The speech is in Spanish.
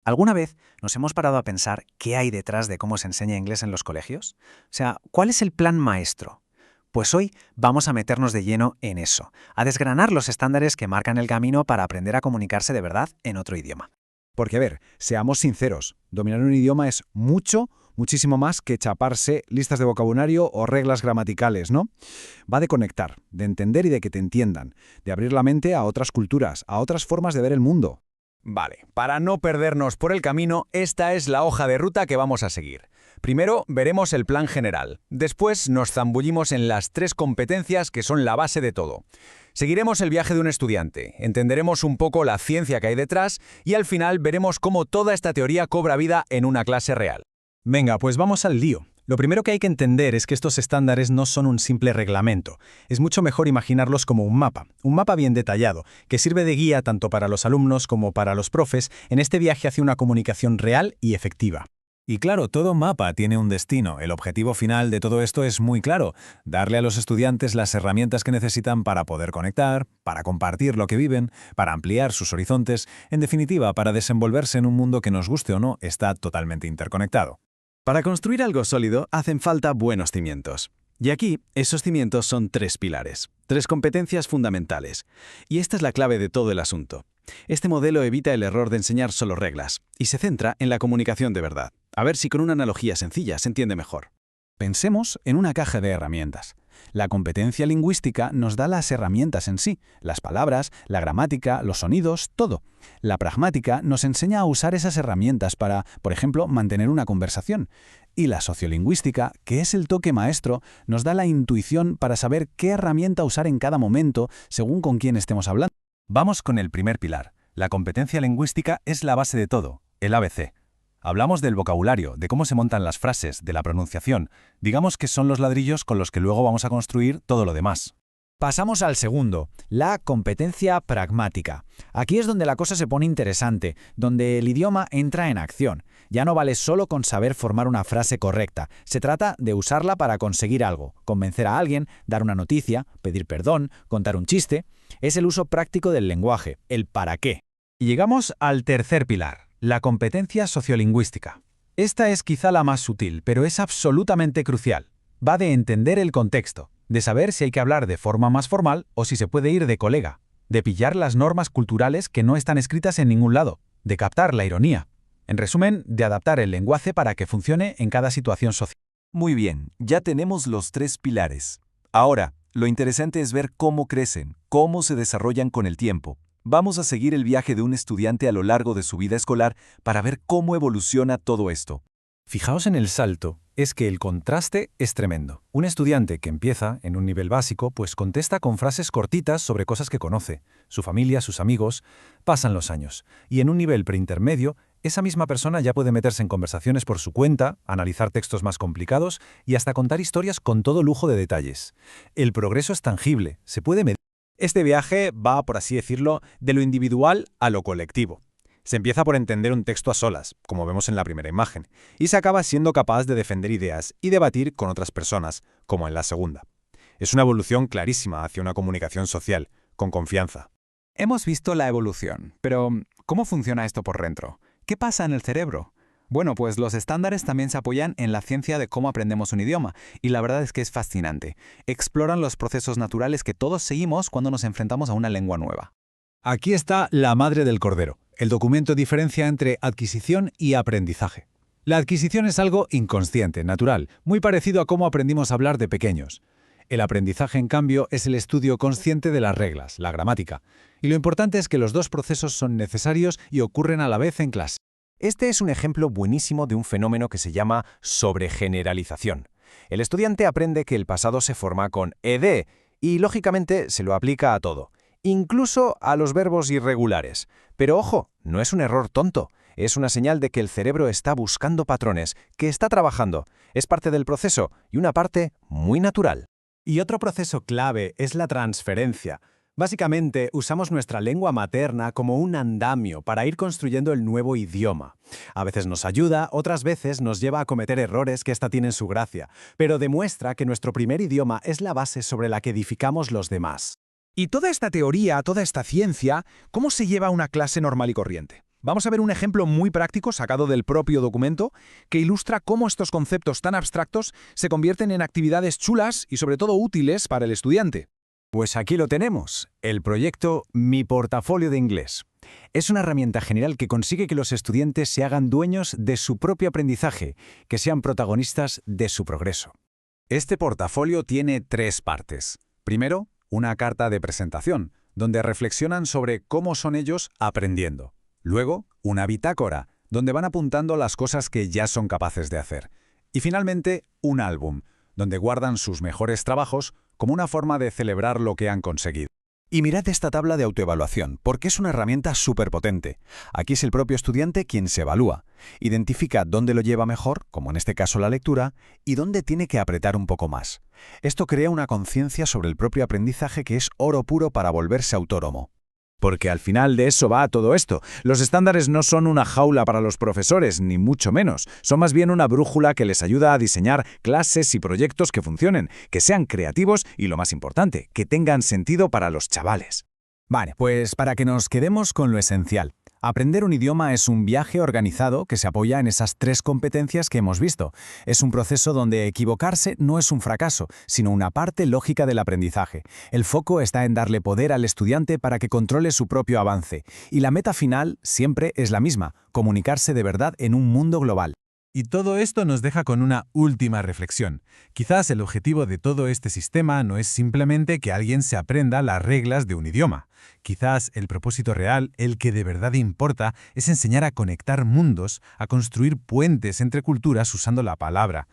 ¿Alguna vez nos hemos parado a pensar qué hay detrás de cómo se enseña inglés en los colegios? O sea, ¿cuál es el plan maestro? Pues hoy vamos a meternos de lleno en eso, a desgranar los estándares que marcan el camino para aprender a comunicarse de verdad en otro idioma. Porque, a ver, seamos sinceros, dominar un idioma es muchísimo más que chaparse listas de vocabulario o reglas gramaticales, ¿no? Va de conectar, de entender y de que te entiendan, de abrir la mente a otras culturas, a otras formas de ver el mundo. Vale, para no perdernos por el camino, esta es la hoja de ruta que vamos a seguir. Primero veremos el plan general, después nos zambullimos en las 3 competencias que son la base de todo. Seguiremos el viaje de un estudiante, entenderemos un poco la ciencia que hay detrás y al final veremos cómo toda esta teoría cobra vida en una clase real. Venga, pues vamos al lío. Lo primero que hay que entender es que estos estándares no son un simple reglamento. Es mucho mejor imaginarlos como un mapa bien detallado, que sirve de guía tanto para los alumnos como para los profes en este viaje hacia una comunicación real y efectiva. Y claro, todo mapa tiene un destino. El objetivo final de todo esto es muy claro: darle a los estudiantes las herramientas que necesitan para poder conectar, para compartir lo que viven, para ampliar sus horizontes, en definitiva, para desenvolverse en un mundo que, nos guste o no, está totalmente interconectado. Para construir algo sólido hacen falta buenos cimientos. Y aquí, esos cimientos son 3 pilares, 3 competencias fundamentales. Y esta es la clave de todo el asunto. Este modelo evita el error de enseñar solo reglas y se centra en la comunicación de verdad. A ver si con una analogía sencilla se entiende mejor. Pensemos en una caja de herramientas. La competencia lingüística nos da las herramientas en sí, las palabras, la gramática, los sonidos, todo. La pragmática nos enseña a usar esas herramientas para, por ejemplo, mantener una conversación. Y la sociolingüística, que es el toque maestro, nos da la intuición para saber qué herramienta usar en cada momento según con quién estemos hablando. Vamos con el primer pilar. La competencia lingüística es la base de todo, el ABC. Hablamos del vocabulario, de cómo se montan las frases, de la pronunciación. Digamos que son los ladrillos con los que luego vamos a construir todo lo demás. Pasamos al segundo, la competencia pragmática. Aquí es donde la cosa se pone interesante, donde el idioma entra en acción. Ya no vale solo con saber formar una frase correcta, se trata de usarla para conseguir algo, convencer a alguien, dar una noticia, pedir perdón, contar un chiste. Es el uso práctico del lenguaje, el para qué. Y llegamos al tercer pilar, la competencia sociolingüística. Esta es quizá la más sutil, pero es absolutamente crucial. Va de entender el contexto, de saber si hay que hablar de forma más formal o si se puede ir de colega, de pillar las normas culturales que no están escritas en ningún lado, de captar la ironía. En resumen, de adaptar el lenguaje para que funcione en cada situación social. Muy bien, ya tenemos los 3 pilares. Ahora, lo interesante es ver cómo crecen, cómo se desarrollan con el tiempo. Vamos a seguir el viaje de un estudiante a lo largo de su vida escolar para ver cómo evoluciona todo esto. Fijaos en el salto, es que el contraste es tremendo. Un estudiante que empieza en un nivel básico, pues contesta con frases cortitas sobre cosas que conoce, su familia, sus amigos. Pasan los años, y en un nivel preintermedio, esa misma persona ya puede meterse en conversaciones por su cuenta, analizar textos más complicados y hasta contar historias con todo lujo de detalles. El progreso es tangible, se puede medir. Este viaje va, por así decirlo, de lo individual a lo colectivo. Se empieza por entender un texto a solas, como vemos en la primera imagen, y se acaba siendo capaz de defender ideas y debatir con otras personas, como en la segunda. Es una evolución clarísima hacia una comunicación social, con confianza. Hemos visto la evolución, pero ¿cómo funciona esto por dentro? ¿Qué pasa en el cerebro? Bueno, pues los estándares también se apoyan en la ciencia de cómo aprendemos un idioma, y la verdad es que es fascinante. Exploran los procesos naturales que todos seguimos cuando nos enfrentamos a una lengua nueva. Aquí está la madre del cordero. El documento diferencia entre adquisición y aprendizaje. La adquisición es algo inconsciente, natural, muy parecido a cómo aprendimos a hablar de pequeños. El aprendizaje, en cambio, es el estudio consciente de las reglas, la gramática. Y lo importante es que los 2 procesos son necesarios y ocurren a la vez en clase. Este es un ejemplo buenísimo de un fenómeno que se llama sobregeneralización. El estudiante aprende que el pasado se forma con ed y, lógicamente, se lo aplica a todo, incluso a los verbos irregulares. Pero ojo, no es un error tonto, es una señal de que el cerebro está buscando patrones, que está trabajando, es parte del proceso y una parte muy natural. Y otro proceso clave es la transferencia. Básicamente, usamos nuestra lengua materna como un andamio para ir construyendo el nuevo idioma. A veces nos ayuda, otras veces nos lleva a cometer errores que tienen su gracia, pero demuestra que nuestro primer idioma es la base sobre la que edificamos los demás. Y toda esta teoría, toda esta ciencia, ¿cómo se lleva a una clase normal y corriente? Vamos a ver un ejemplo muy práctico sacado del propio documento que ilustra cómo estos conceptos tan abstractos se convierten en actividades chulas y sobre todo útiles para el estudiante. Pues aquí lo tenemos, el proyecto Mi Portafolio de Inglés. Es una herramienta general que consigue que los estudiantes se hagan dueños de su propio aprendizaje, que sean protagonistas de su progreso. Este portafolio tiene 3 partes. Primero, una carta de presentación, donde reflexionan sobre cómo son ellos aprendiendo. Luego, una bitácora, donde van apuntando las cosas que ya son capaces de hacer. Y finalmente, un álbum, donde guardan sus mejores trabajos como una forma de celebrar lo que han conseguido. Y mirad esta tabla de autoevaluación, porque es una herramienta súper potente. Aquí es el propio estudiante quien se evalúa. Identifica dónde lo lleva mejor, como en este caso la lectura, y dónde tiene que apretar un poco más. Esto crea una conciencia sobre el propio aprendizaje que es oro puro para volverse autónomo. Porque al final de eso va todo esto. Los estándares no son una jaula para los profesores, ni mucho menos. Son más bien una brújula que les ayuda a diseñar clases y proyectos que funcionen, que sean creativos y, lo más importante, que tengan sentido para los chavales. Vale, pues para que nos quedemos con lo esencial. Aprender un idioma es un viaje organizado que se apoya en esas 3 competencias que hemos visto. Es un proceso donde equivocarse no es un fracaso, sino una parte lógica del aprendizaje. El foco está en darle poder al estudiante para que controle su propio avance. Y la meta final siempre es la misma, comunicarse de verdad en un mundo global. Y todo esto nos deja con una última reflexión. Quizás el objetivo de todo este sistema no es simplemente que alguien se aprenda las reglas de un idioma. Quizás el propósito real, el que de verdad importa, es enseñar a conectar mundos, a construir puentes entre culturas usando la palabra,